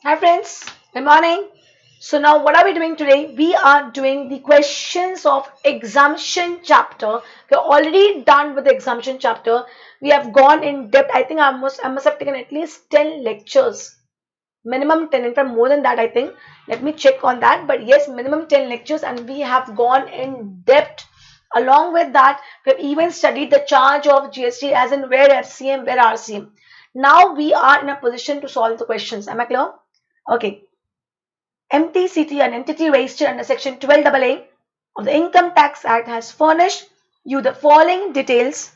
Hi friends, good morning. So now what are we doing today? We are doing the questions of exemption chapter. We're already done with the exemption chapter. We have gone in depth. I think I must have taken at least 10 lectures. Minimum 10, in fact more than that I think. Let me check on that. But yes, minimum 10 lectures and we have gone in depth. Along with that, we've even studied the charge of GST as in where FCM, where RCM. Now we are in a position to solve the questions. Am I clear? Okay. MTCT, an entity registered under Section 12AA of the Income Tax Act, has furnished you the following details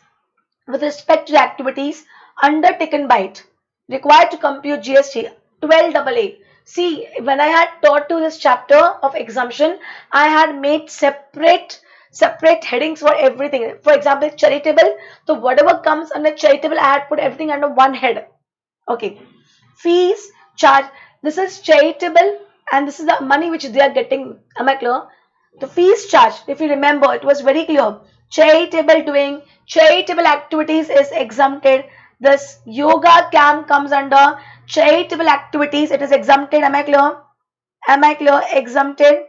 with respect to the activities undertaken by it required to compute GST 12AA. See, when I had taught you this chapter of exemption, I had made separate headings for everything. For example, charitable. So whatever comes under charitable, I had put everything under one head. Okay. Fees, charge. This is charitable and this is the money which they are getting. Am I clear? The fees charged, if you remember, it was very clear. Charitable doing, charitable activities is exempted. This yoga camp comes under charitable activities. It is exempted. Am I clear? Am I clear? Exempted.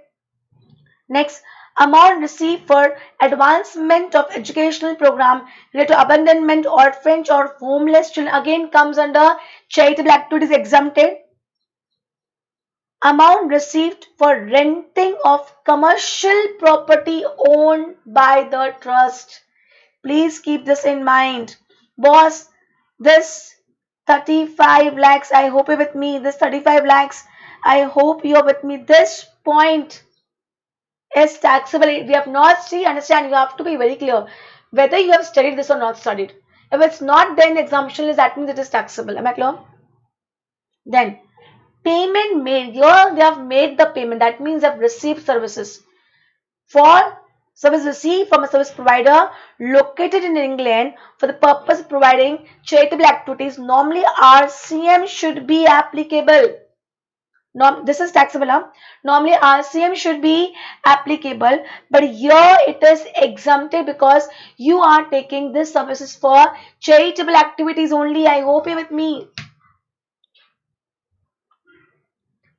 Next, amount received for advancement of educational program related to abandonment, orphanage or homeless children again comes under charitable activities exempted. Amount received for renting of commercial property owned by the trust. Please keep this in mind. Boss, this 35 lakhs, I hope you're with me. This 35 lakhs, I hope you're with me. This point is taxable. We have not see, understand, you have to be very clear whether you have studied this or not studied. If it's not, then exemption is that means it is taxable. Am I clear? Then payment made. Here they have made the payment. That means they have received services. For service received from a service provider located in England for the purpose of providing charitable activities, normally RCM should be applicable. This is taxable. Normally RCM should be applicable, but here it is exempted because you are taking these services for charitable activities only. I hope you're with me.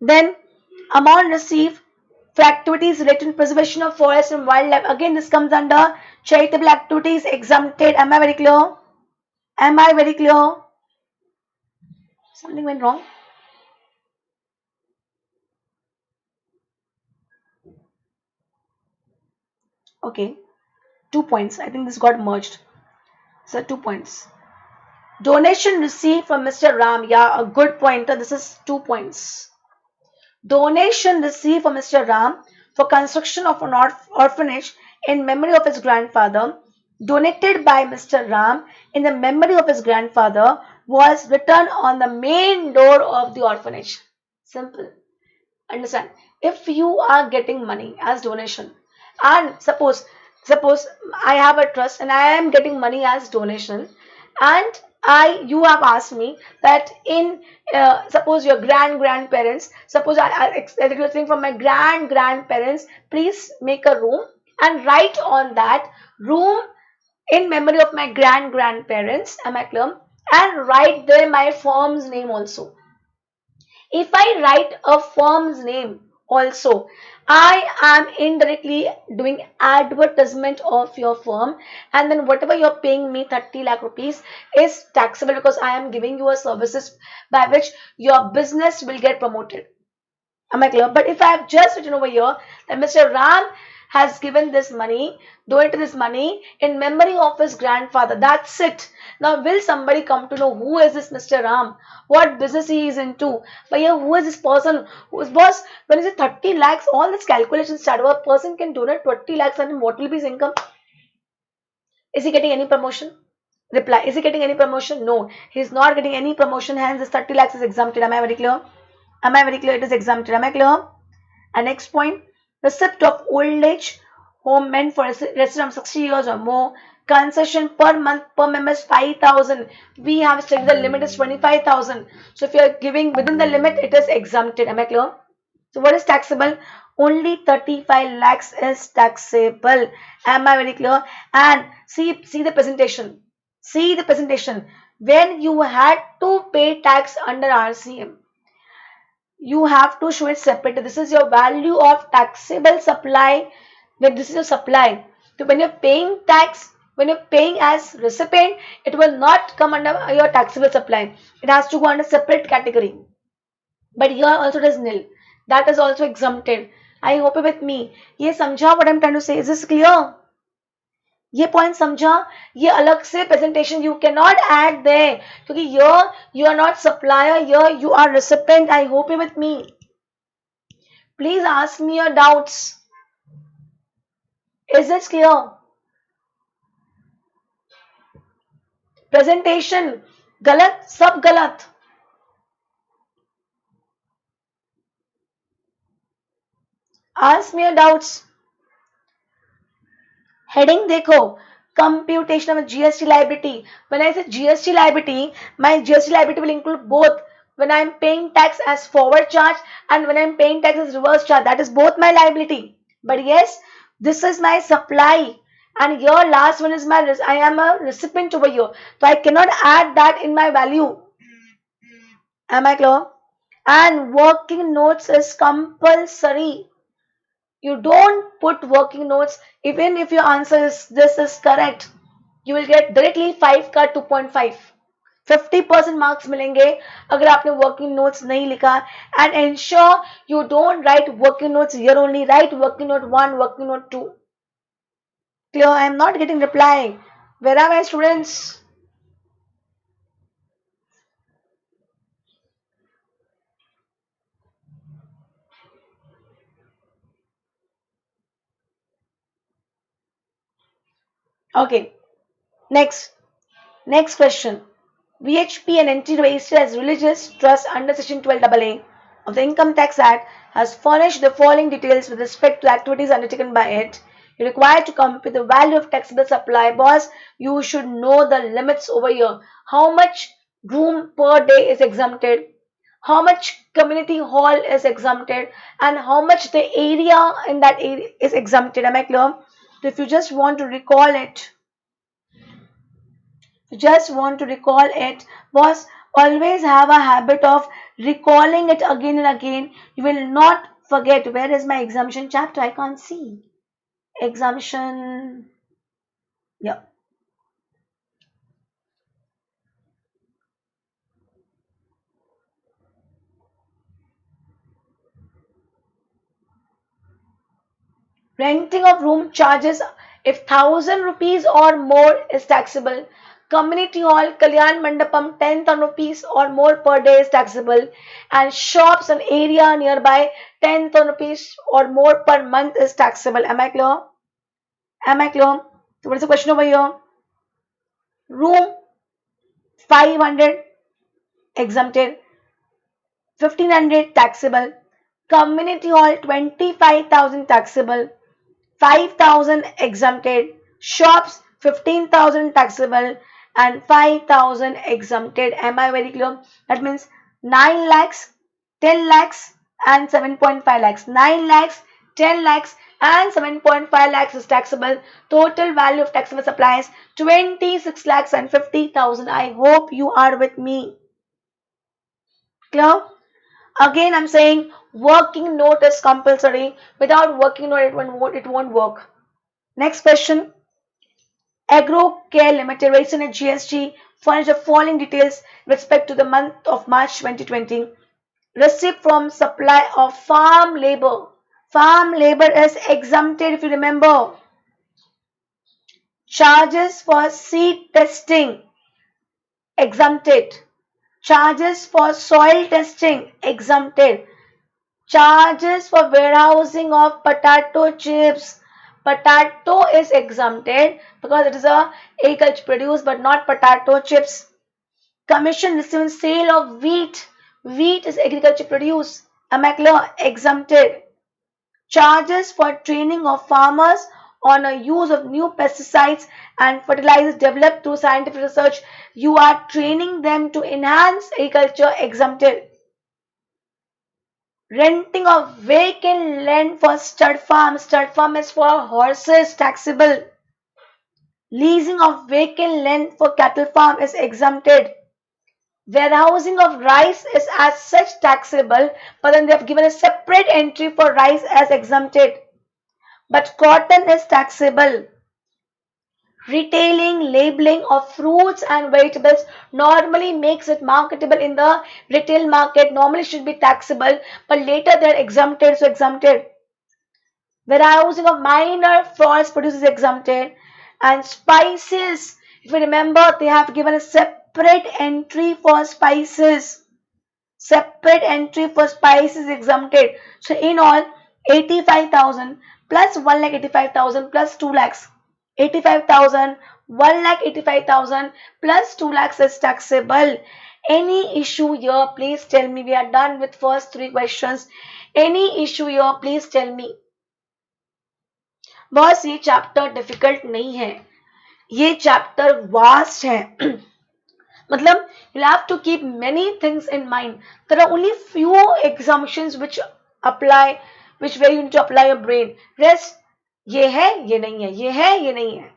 Then amount received for activities related to preservation of forest and wildlife. Again, this comes under charitable activities exempted. Am I very clear? Am I very clear? Something went wrong. Okay, 2 points. I think this got merged. So 2 points. Donation received from Mr. Ram. Yeah, a good pointer. This is 2 points. Donation received from Mr. Ram for construction of an orphanage in memory of his grandfather, donated by Mr. Ram in the memory of his grandfather, was written on the main door of the orphanage. Simple. Understand? If you are getting money as donation, and suppose I have a trust and I am getting money as donation, and you have asked me that in suppose your grandparents, suppose I requesting from my grandparents, please make a room and write on that room in memory of my grandparents. Am I clear? And write there my firm's name also. If I write a firm's name also, I am indirectly doing advertisement of your firm, and then whatever you're paying me 30 lakh rupees is taxable because I am giving you a services by which your business will get promoted. Am I clear? But if I have just written over here that Mr. Ram has given this money, donated this money in memory of his grandfather, that's it. Now, will somebody come to know who is this Mr. Ram? What business he is into? But yeah, who is this person? Who is boss? When is it 30 lakhs? All this calculation started. A person can donate 20 lakhs and what will be his income? Is he getting any promotion? Reply. Is he getting any promotion? No. He is not getting any promotion. Hence, this 30 lakhs is exempted. Am I very clear? Am I very clear? It is exempted. Am I clear? And next point, receipt of old age home meant for resident of 60 years or more. Concession per month per member is 5,000. We have studied the limit is 25,000. So if you are giving within the limit, it is exempted. Am I clear? So what is taxable? Only 35 lakhs is taxable. Am I very clear? And see the presentation. See the presentation. When you had to pay tax under RCM, You have to show it separately. This is your value of taxable supply. Like this is your supply. So when you're paying tax, when you're paying as recipient, it will not come under your taxable supply. It has to go under separate category. But here also it is nil. That is also exempted. I hope you're with me. ये समझा what I'm trying to say? Is this clear? ये point समझा. ये अलग से presentation you can not add there क्योंकि you are not supplier, you are recipient. I hope you with me. Please ask me your doubts. Is this clear? Presentation गलत, सब गलत. Ask me your doubts. Heading देखो, computation of GST liability. When I say GST liability, my GST liability will include both when I'm paying tax as forward charge and when I'm paying tax as reverse charge. That is both my liability. But yes, this is my supply and your last one is my, I am a recipient over here. So I cannot add that in my value. Am I clear? And working notes is compulsory. You don't put working notes even if your answer is this is correct. You will get directly 5 का 2.5. 50% marks मिलेंगे अगर आपने working notes नहीं लिखा. And ensure you don't write working notes here only. Write working note 1, working note 2. Clear? I am not getting reply. Where are my students? Okay. Next question. VHP and entity registered as religious trust under Section 12AA of the Income Tax Act has furnished the following details with respect to activities undertaken by it. You're required to compute the value of taxable supply. Boss, you should know the limits over here. How much room per day is exempted, how much community hall is exempted, and how much the area in that area is exempted. Am I clear? So if you just want to recall it, boss, always have a habit of recalling it again and again. You will not forget. Where is my exemption chapter? I can't see exemption. Yeah, renting of room charges if 1,000 rupees or more is taxable. Community hall, Kalyan Mandapam, 10,000 rupees or more per day is taxable. And shops and area nearby, 10,000 rupees or more per month is taxable. Am I clear? Am I clear? So what is the question over here? Room 500 exempted, 1,500 taxable. Community hall 25,000 taxable, 5,000 exempted. Shops 15,000 taxable and 5,000 exempted. Am I very clear? That means 9 lakhs, 10 lakhs and 7.5 lakhs. 9 lakhs, 10 lakhs and 7.5 lakhs is taxable. Total value of taxable supplies 26 lakhs and 50,000. I hope you are with me. Clear? Again, I'm saying working note is compulsory. Without working note, it won't work. Next question. Agro Care Limited registered at GST furnished the following details with respect to the month of March 2020. Receipt from supply of farm labor. Farm labor is exempted if you remember. Charges for seed testing exempted. Charges for soil testing exempted. Charges for warehousing of potato chips. Potato is exempted because it is a agriculture produce but not potato chips. Commission receiving sale of wheat. Wheat is agriculture produce. Am I clear? Exempted. Charges for training of farmers on a use of new pesticides and fertilizers developed through scientific research. You are training them to enhance agriculture. Exempted. Renting of vacant land for stud farm. Stud farm is for horses, taxable. Leasing of vacant land for cattle farm is exempted. Warehousing of rice is as such taxable, but then they have given a separate entry for rice as exempted. But cotton is taxable. Retailing, labeling of fruits and vegetables normally makes it marketable in the retail market, normally should be taxable, but later they're exempted, so exempted. Warehousing of minor forest produce is exempted, and spices, if you remember, they have given a separate entry for spices. Separate entry for spices exempted. So in all, 85,000 plus 1,85,000 plus 2 lakhs. 85,000, 1,85,000 plus 2 lakhs is taxable. Any issue here, please tell me. We are done with first three questions. Any issue here, please tell me. Boss ये chapter difficult नहीं है, ये chapter vast है. मतलब you'll have to keep many things in mind. There are only few assumptions which apply, which where you need to apply your brain. Rest ये है, ये नहीं है, ये है, ये नहीं है.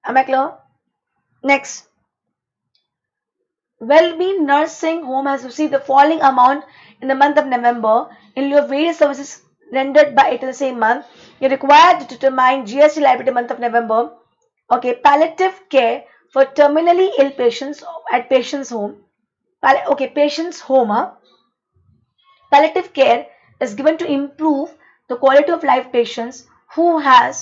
Am I clear? Next. Well-being Nursing Home has received the following amount in the month of November in lieu of various services rendered by it in the same month. You're required to determine GST liability month of November. Okay, palliative care for terminally ill patients at patient's home. Okay, patient's home. Palliative care is given to improve the quality of life patients who have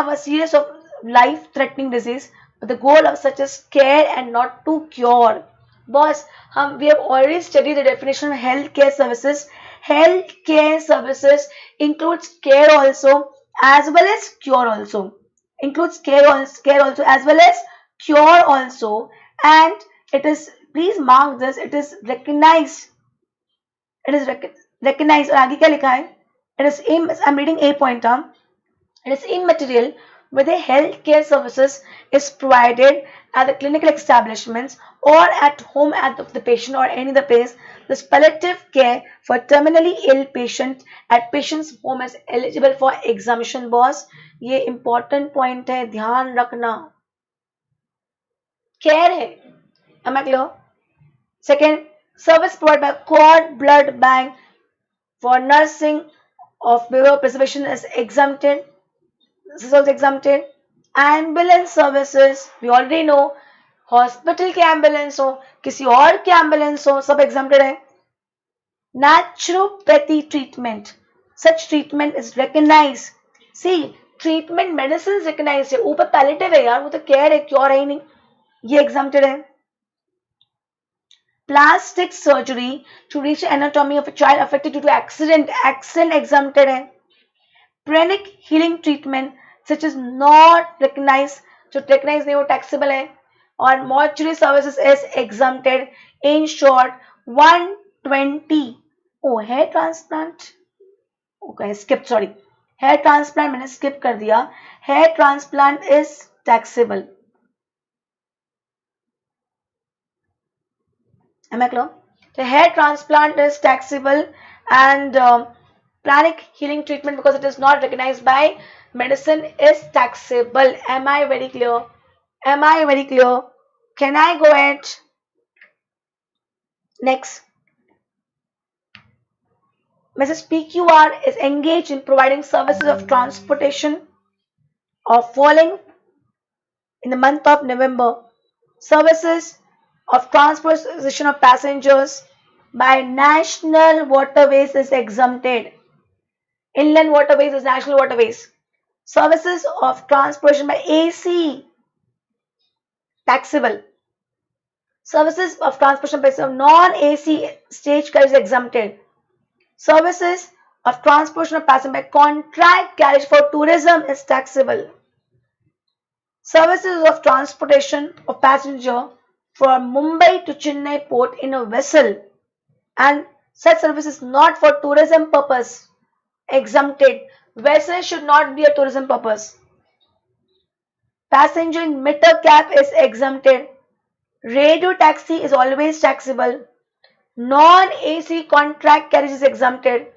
a serious of life-threatening disease, but the goal of such is care and not to cure. Boss, we have already studied the definition of healthcare services. Healthcare services includes care also as well as cure also. Includes care also as well as cure also, and it is, please mark this, it is recognized. It is recognized. और आगे क्या लिखा है? It is I'm reading a pointer. It is immaterial whether healthcare services is provided at the clinical establishments or at home at the patient or any other place. This palliative care for terminally ill patient at patient's home is eligible for exemption. Boss, ये important point है, ध्यान रखना. Care है. Am I clear? Second, service provided by cord blood bank for nursing of burial preservation is exempted. This is also exempted. Ambulance services, we already know, hospital के ambulance हो, किसी और के ambulance हो, सब exempted है. Naturopathy treatment, such treatment is recognized. See, treatment medicine is recognized है, ऊपर palliative है यार, वो तो care है, cure है ही नहीं, ये exempted है. Plastic surgery to reach anatomy of a child affected due to accident exempted है. Pranic healing treatment such as not recognized, जो recognized नहीं वो taxable है. और mortuary services is exempted. In short, 120. Oh, hair transplant. Okay, skip, sorry. Hair transplant मैंने skip कर दिया. Hair transplant is taxable. Am I clear? The hair transplant is taxable, and pranic healing treatment, because it is not recognized by medicine, is taxable. Am I very clear? Am I very clear? Can I go ahead? Next. Mrs. PQR is engaged in providing services of transportation of falling in the month of November. Services of transportation of passengers by national waterways is exempted. Inland waterways is national waterways. Services of transportation by AC, taxable. Services of transportation by non-AC stage carriage is exempted. Services of transportation of passenger by contract carriage for tourism is taxable. Services of transportation of passenger from Mumbai to Chennai port in a vessel, and such service is not for tourism purpose, exempted. Vessel should not be a tourism purpose. Passenger in meter cab is exempted. Radio taxi is always taxable. Non-AC contract carriage is exempted.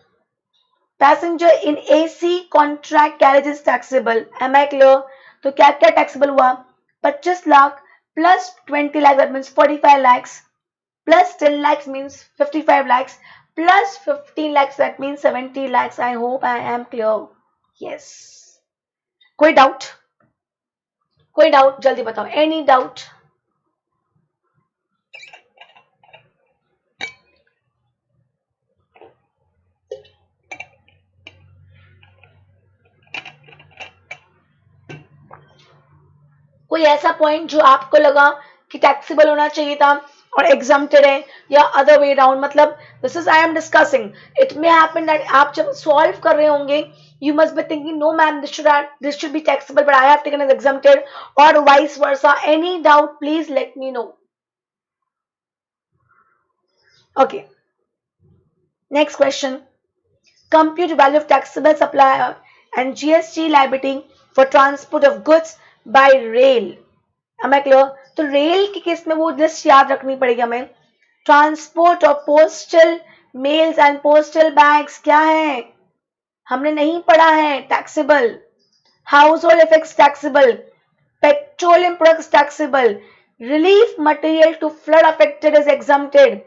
Passenger in AC contract carriage is taxable. Am I clear? तो क्या क्या taxable हुआ? 25 lakh plus 20 lakhs, that means 45 lakhs, plus 10 lakhs means 55 lakhs, plus 15 lakhs, that means 70 lakhs. I hope I am clear. Yes. कोई doubt? कोई doubt जल्दी बताओ. Any doubt? कोई ऐसा पॉइंट जो आपको लगा कि टैक्सेबल होना चाहिए था और एग्जम्प्टेड है, या अदर वे राउंड? मतलब this is I am discussing, it may happen that आप जब सॉल्व कर रहे होंगे you must be thinking, no ma'am, this should be taxable, but I have taken as exempted, or vice versa. Any doubt, please let me know. Okay, next question. Compute value of taxable supply and GST liability for transport of goods by rail. Am I clear? तो rail के case में वो list याद रखनी पड़ेगी हमें. Transport of postal mails and postal bags क्या है, हमने नहीं पढ़ा है. Taxable. Household effects taxable. Petroleum products taxable. Relief material to flood affected is exempted.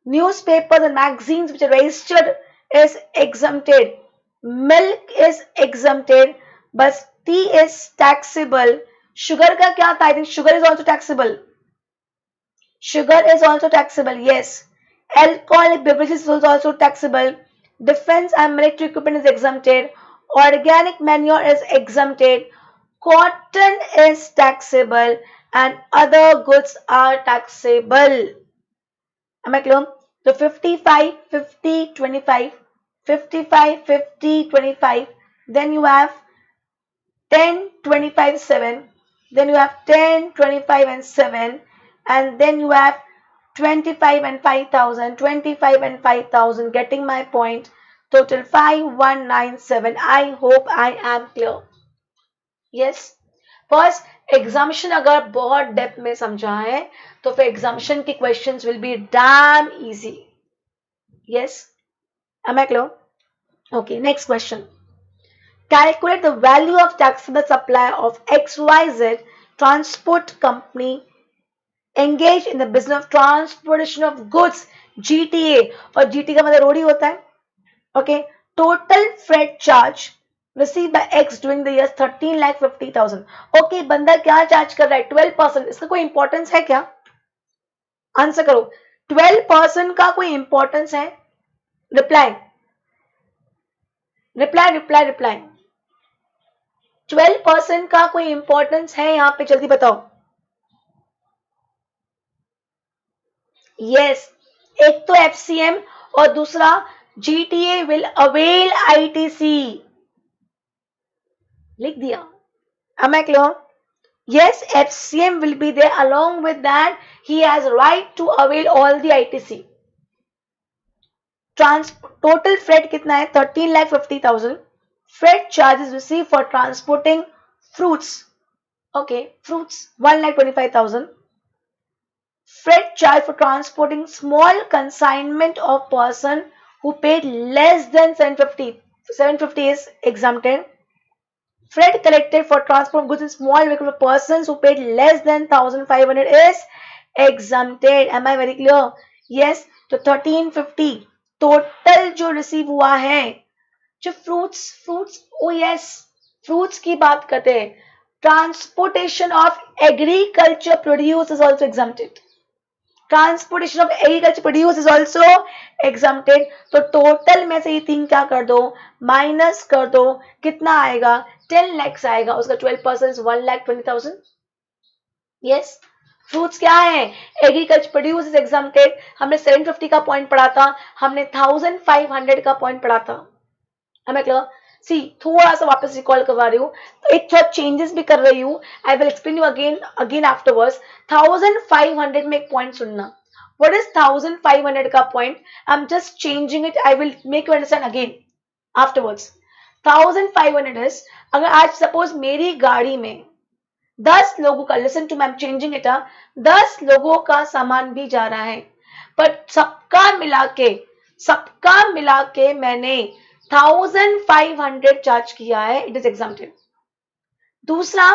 Newspapers and magazines which are registered is exempted. Milk is exempted, but tea is taxable. Sugar का क्या था? I think sugar is also taxable. Sugar is also taxable. Yes. Alcoholic beverages is also taxable. Defense and military equipment is exempted. Organic manure is exempted. Cotton is taxable, and other goods are taxable. Am I clear? So 55, 50, 25, 55, 50, 25. Then you have 10, 25, 7. Then you have 10, 25 and 7. And then you have 25 and 5,000, 25 and 5,000. Getting my point. Total 5197. I hope I am clear. Yes. First examination अगर बहुत depth में समझा है तो फिर examination के questions will be damn easy. Yes, am I clear? Okay, next question. Calculate the value of taxable supply of XYZ transport company engage in the business of transportation of goods. GTA, और GT का मतलब road ही होता है. Okay, total freight charge received by X during the years 13,50,000. Okay, बंदा क्या charge कर रहा है? 12%. इसका कोई इंपॉर्टेंस है क्या? आंसर करो. 12% का कोई इंपॉर्टेंस है? Reply reply reply reply. 12% का कोई इंपॉर्टेंस है यहां पे? जल्दी बताओ. यस, एक तो FCM और दूसरा GTA will avail ITC. लिख दिया. Am I clear? Yes, FCM will be there. Along with that, he has right to avail all the ITC. Total freight कितना है? 13,50,000. Freight charges received for transporting fruits. Okay, fruits 1,25,000. Freight charge for transporting small consignment of person who paid less than 750. 750 is exempted. Freight collected for transport of goods in small vehicle for persons who paid less than 1,500 is exempted. Am I very clear? Yes. तो 1350 total जो receive हुआ है. जो fruits ओ yes, fruits की बात करते हैं. Transportation of agriculture produce is also exempted. Transportation of agriculture produce is also exempted. तो टोटल में से ये तीन क्या कर दो? माइनस कर दो. कितना आएगा? 10 lakhs आएगा. उसका 12% 1,20,000. यस, फ्रूट्स क्या है? Agriculture produce is exempted. हमने 750 का पॉइंट पढ़ा था, हमने 1,500 का पॉइंट पढ़ा था. हमें क्लियर? सी, थोड़ा सा वापस रिकॉल करवा रही हूँ, एक थोड़ा चेंजेस भी कर रही हूँ. I will explain you again afterwards. 1,500 में एक पॉइंट सुनना. What is 1,500 का point? I am just changing it. I will make you understand again afterwards. 1,500 is, अगर आज सपोज मेरी गाड़ी में 10 लोगों का, लिसन टू, मैं एम चेंजिंग इट, 10 लोगों का सामान भी जा रहा है, पर सबका मिला के मैंने 1,500 चार्ज किया है. It is exempted. दूसरा,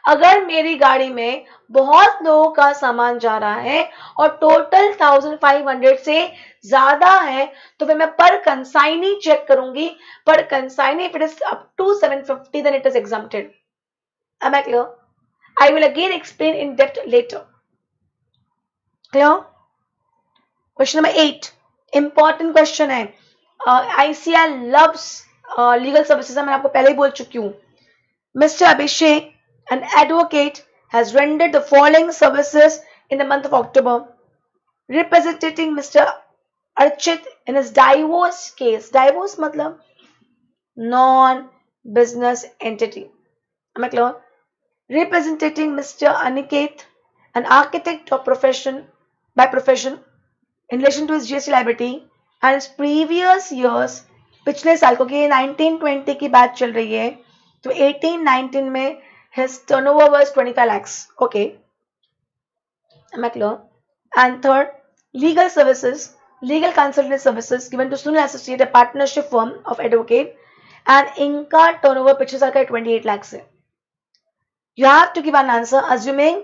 अगर मेरी गाड़ी में बहुत लोगों का सामान जा रहा है और टोटल 1500 से ज्यादा है, तो फिर मैं पर कंसाइनी चेक करूंगी. पर consignee if it is up to 750 then it is exempted. Am I clear? I will again explain in depth later. Clear? Question number 8. Important question है. ICL loves legal services. मैं आपको पहले ही बोल चुकी हूँ. Mr. Abhishek, an advocate, has rendered the following services in the month of October, representing Mr. Archit in his divorce case. Divorce मतलब non-business entity. Am I clear? Representing Mr. Aniket, an architect of profession by profession, in relation to his GST liability and his previous years. पिछले साल को कि 1920 की बात चल रही है, तो 1819 में his turnover was 25 lakhs. Okay. Am I clear? And third, legal services, legal consultant services given to Sunil Associate, a partnership firm of advocate, and इनका turnover पिछले साल का 28 lakhs है. You have to give an answer assuming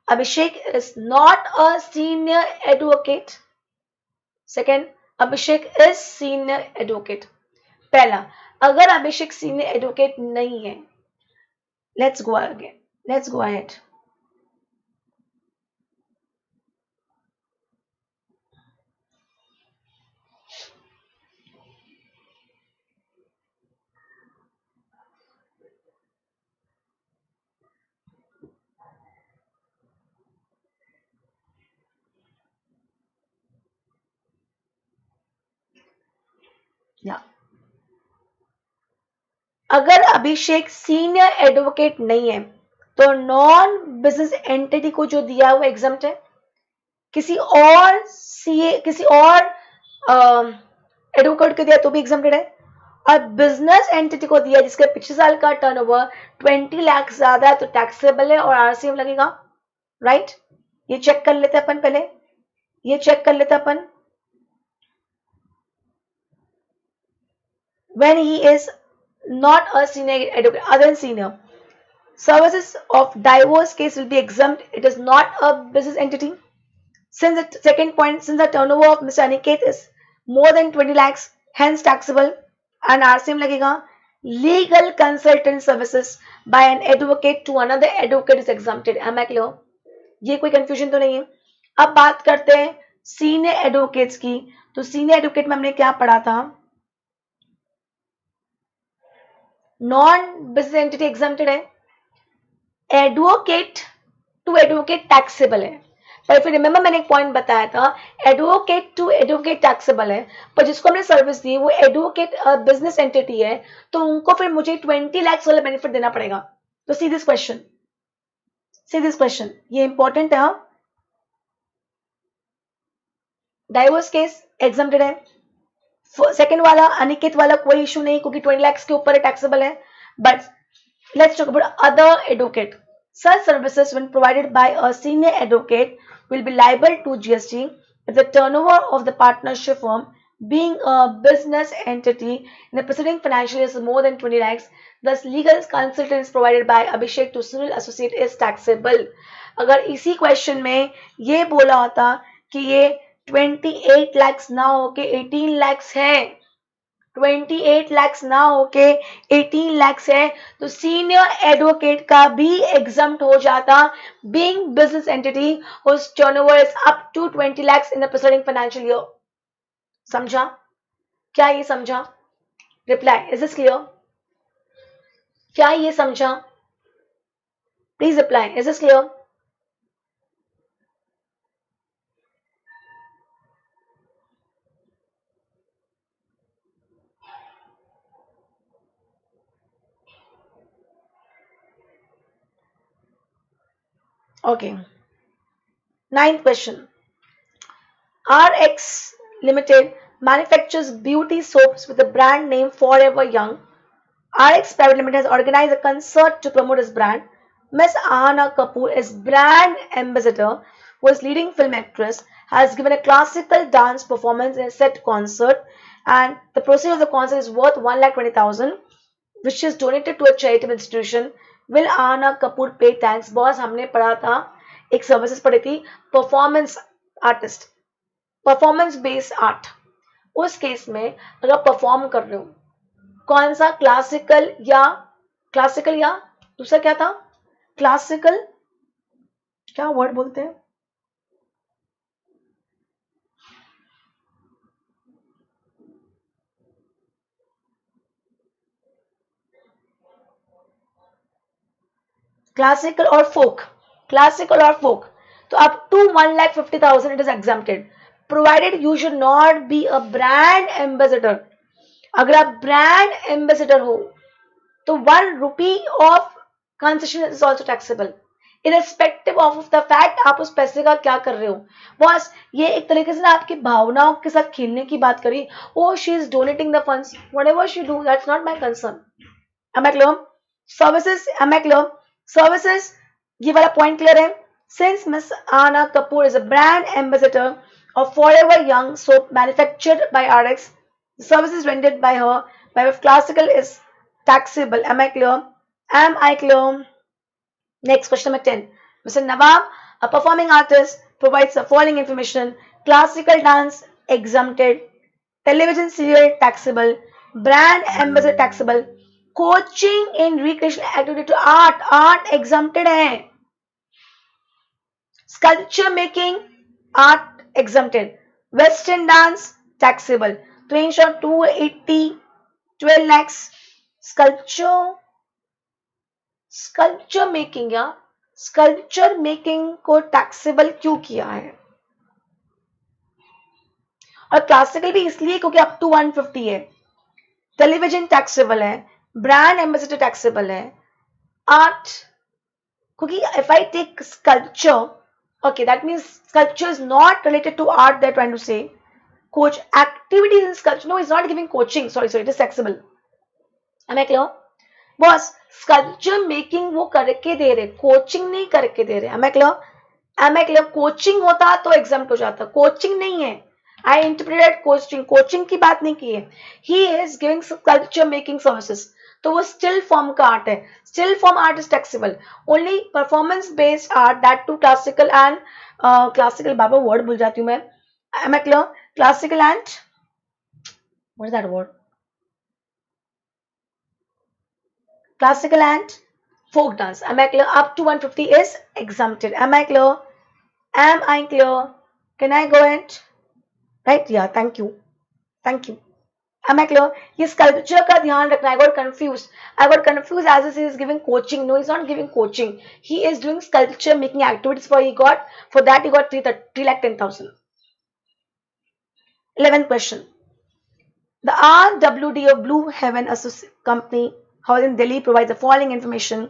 Abhishek is not a senior advocate. Second, Abhishek is senior advocate. पहला, अगर अभिषेक senior advocate नहीं है, let's go again, let's go ahead. या अगर अभिषेक सीनियर एडवोकेट नहीं है, तो नॉन बिजनेस एंटिटी को जो दिया है वो एग्जम्प्ट है. किसी और सीए, किसी और एडवोकेट को दिया तो भी एग्जम्प्टेड है. और बिजनेस एंटिटी को दिया जिसके पिछले साल का टर्नओवर 20 लाख ज्यादा है, तो टैक्सेबल है और आरसीएम लगेगा. राइट? ये चेक कर लेते अपन पहले, ये चेक कर लेते अपन. When he is not a senior advocate, other than senior, services of divorce case will be exempt. It is not a business entity. Since the second point, since the turnover of Mr. Aniket is more than 20 lakhs, hence taxable and RCM लगेगा. Legal consultant services by an advocate to another advocate is exempted. Am I clear? ये कोई confusion तो नहीं है. अब बात करते हैं senior advocates की. तो senior advocate में हमने क्या पढ़ा था? नॉन बिजनेस एंटिटी एग्जम्प्टेड है. एडवोकेट टू एडवोकेट टैक्सेबल है. पर फिर रिमेंबर मैंने एक पॉइंट बताया था, एडवोकेट टू एडवोकेट टैक्सेबल है, पर जिसको हमने सर्विस दी वो एडवोकेट बिजनेस एंटिटी है, तो उनको फिर मुझे 20 लाख वाला बेनिफिट देना पड़ेगा. तो see this question, see this question, ये इंपॉर्टेंट है. डाइवोर्स केस एग्जम्प्टेड है. सेकेंड वाला अनिकेत वाला कोई इशू नहीं, क्योंकि 20 लाख के ऊपर टैक्सेबल है. But let's talk about other advocate. Such services, when provided by a senior advocate, will be liable to GST if the turnover of the partnership firm, being a business entity in the preceding financial year, is more than 20 lakhs. Thus, legal consultants provided by Abhishek to Sunil Associate is taxable. अगर इसी question में ये बोला होता कि ये 28 lakhs ना होके 18 lakhs है, 28 lakhs ना होके 18 lakhs है, तो सीनियर एडवोकेट का भी एग्जम्प्ट हो जाता, being business entity whose turnover is up to 20 lakhs in the preceding financial year. समझा? क्या ये समझा? Reply, is this clear? क्या ये समझा? Please reply, is this clear? Okay. Ninth question. RX Limited manufactures beauty soaps with the brand name Forever Young. RX Private Limited has organized a concert to promote its brand. Miss Ahana Kapoor is brand ambassador, who is leading film actress, has given a classical dance performance in a set concert, and the proceeds of the concert is worth 1,20,000, which is donated to a charitable institution. Will आना कपूर पे thanks boss, हमने पढ़ा था, एक services पढ़ी थी, performance artist, performance based art. उस case में अगर परफॉर्म कर रहे हो, कौन सा क्लासिकल या दूसरा क्या था, क्लासिकल, क्या वर्ड बोलते हैं, क्लासिकल और फोक, क्लासिकल और फोक। तो up to 1,50,000 it is exempted, provided you should not be a brand ambassador. अगर आप ब्रांड एम्बेसडर हो तो 1 rupee of concession is also taxable, irrespective of the fact आप उस पैसे का क्या कर रहे हो। बॉस ये एक तरीके से ना आपकी भावनाओं के साथ खेलने की बात करी, oh she is donating the funds, whatever she do that's not my concern. Am I clear? Services, am I clear? Services, ये वाला पॉइंट क्लियर है। Since miss Aana Kapoor is a brand ambassador of Forever Young soap manufactured by RX, the services rendered by her by way of classical is taxable. Am I clear? Am I clear? Next, question number 10. Mr. Nawab, a performing artist, provides the following information: classical dance exempted, television serial taxable, brand ambassador taxable, coaching in recreational activity to art exempted है, sculpture making art exempted, western dance taxable, तो in short 280 12 lakhs, sculpture making या sculpture making को taxable क्यों किया है, और classical भी इसलिए क्योंकि अप टू 150 है, टेलीविजन टैक्सेबल है, ब्रांड एम्बेसडर टैक्सेबल है, आर्ट, क्योंकि if I take sculpture, okay, that means sculpture is not related to art, they're trying to say. Coach activities in sculpture, no, it's not giving coaching, sorry, it is taxable. Am I clear? Boss, sculpture making वो करके दे रहे, coaching नहीं करके दे रहे। Am I clear? Am I clear? Coaching होता तो exempt हो जाता, कोचिंग नहीं है। I interpreted कोचिंग, कोचिंग की बात नहीं की है। He is giving sculpture making services, तो वो स्टिल फॉर्म का आर्ट है, still form art is taxable. Only performance based art, that to classical and classical, बाबा वर्ड भूल जाती हूँ मैं, am I clear? Classical and what is that word, classical and folk dance, am I clear? Up to 150 is exempted. Am I clear? Am I clear? Can I go ahead? Right? Yeah, thank you. Thank you. Am I clear? ये sculpture का ध्यान रखना। I got confused. I got confused as if he is giving coaching. No, he's not giving coaching. He is doing sculpture making activities. For that he got 3,10,000. 11th question. The RWD of Blue Heaven Company House in Delhi provides the following information.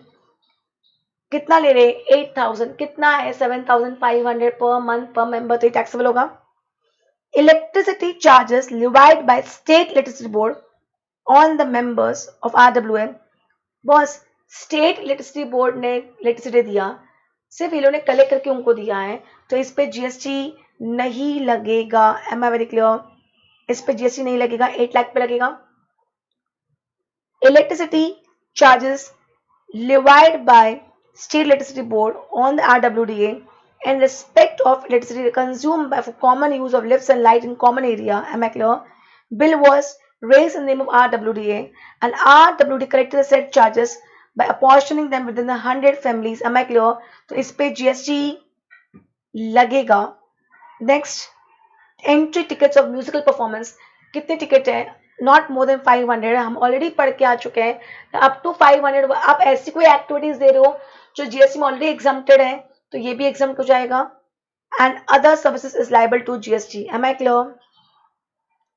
कितना ले रहे? 8,000. कितना है? 7,500 per month per member, तो taxable होगा। Electricity charges levied by State Electricity Board on the members of RWM. Boss, state electricity board ने electricity दिया, सिर्फ ये लोगों ने कलेक्ट करके उनको दिया है, तो इस पे जीएसटी नहीं लगेगा। Am I very clear? इस पे जीएसटी नहीं लगेगा, 8 लाख पे लगेगा। Electricity charges levied by State Electricity Board on the RWDA in respect of electricity consumed for common use of lifts and light in common area. Am I clear? Bill was raised in the name of RWDA, and RWDA collected the said charges by apportioning them within the 100 families. Am I clear? तो इस पे GST लगेगा। Next, entry tickets of musical performance, कितने ticket है? Not more than 500, हम already पढ़ के आ चुके हैं। अप टू 500 आप ऐसी कोई एक्टिविटीज दे रहे हो जो जीएसटी में ऑलरेडी एग्जम्प्टेड है, तो ये भी एग्जम्प्ट हो जाएगा। And other services is liable to GST. Am I clear?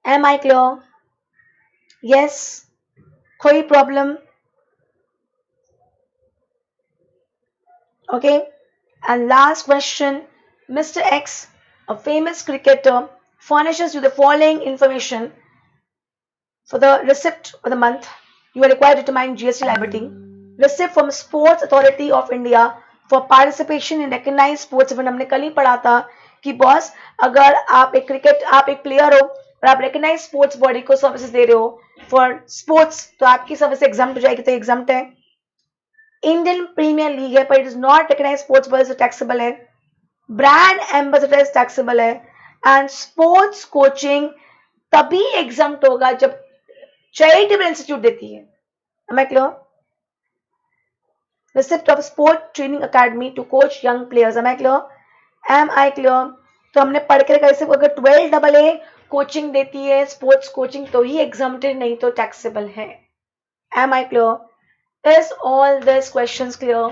Am I clear? Yes, कोई problem? Okay, and last question, mister X, a famous cricketer, furnishes you the following information. For the receipt of the month, you are required to determine GST liability. Receipt from Sports Authority of India for participation in recognized sports event. हमने कल ही पढ़ा था कि boss, अगर आप एक player हो और आप recognized स्पोर्ट्स बॉडी को सर्विसेज दे रहे हो फॉर स्पोर्ट्स, तो आपकी सर्विस एग्जाम्प्ट हो जाएगी, तो एग्जाम्प्ट है। इंडियन प्रीमियर लीग है पर it is not recognise sports बस टैक्सेबल है, ब्रांड एम्बेसडर टैक्सेबल है, एंड स्पोर्ट्स कोचिंग तभी एग्जाम्प्ट होगा जब चैरिटेबल इंस्टीट्यूट देती है। Am I clear? Receipt of sport training academy to coach young players. Am I clear? Am I clear? तो हमने पढ़ के कैसे, अगर 12 AA कोचिंग देती है स्पोर्ट्स कोचिंग तो ही एग्जाम्प्टेड, नहीं तो टैक्सेबल है। Am I clear? Is all these questions clear?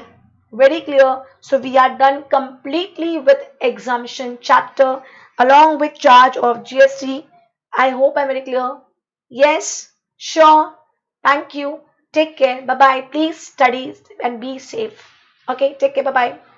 Very clear. So we are done completely with exemption chapter along with charge of GST. I hope I'm very clear. Yes, sure. Thank you. Take care. Bye bye. Please study and be safe. Okay, take care. Bye bye.